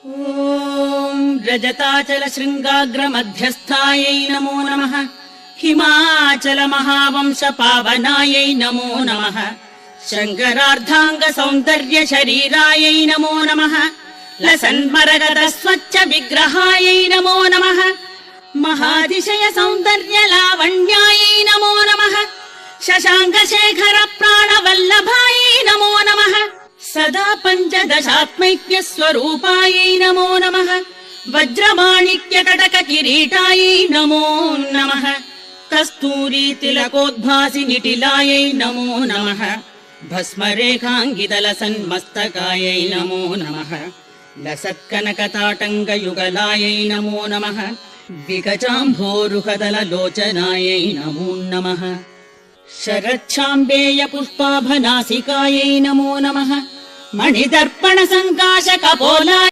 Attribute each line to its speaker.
Speaker 1: ॐ रजताचल शृङ्गाग्र मध्यस्थायै नमो नमः। हिमाचल महावंश पावनायै नमो नमः। शङ्करार्धाङ्ग सौन्दर्य शरीरायै नमो नमः। लसन्मरगद स्वच्छ विग्रहायै नमो नमः। महातिशय सौन्दर्य लावण्यायै नमो नमः। शशाङ्क शेखर प्राणवल्लभायै नमो नमः। सदा पञ्चदशात्मैक्य स्वरूपायै नमो नमः। वज्रमाणिक्य कटक किरीटायै नमो नमः। कस्तूरी तिलकोद्भासि निटिलायै नमो नमः। भस्मरेखाङ्गितल सन्मस्तकायै नमो नमः। लसत्कनकताटङ्क युगलायै नमो नमः। विगजाम्भोरुहदल लोचनायै नमो नमः। शरच्छाम्बेय पुष्पाभनासिकायै नमो नमः। मणिदर्पण सङ्काश कपोलाय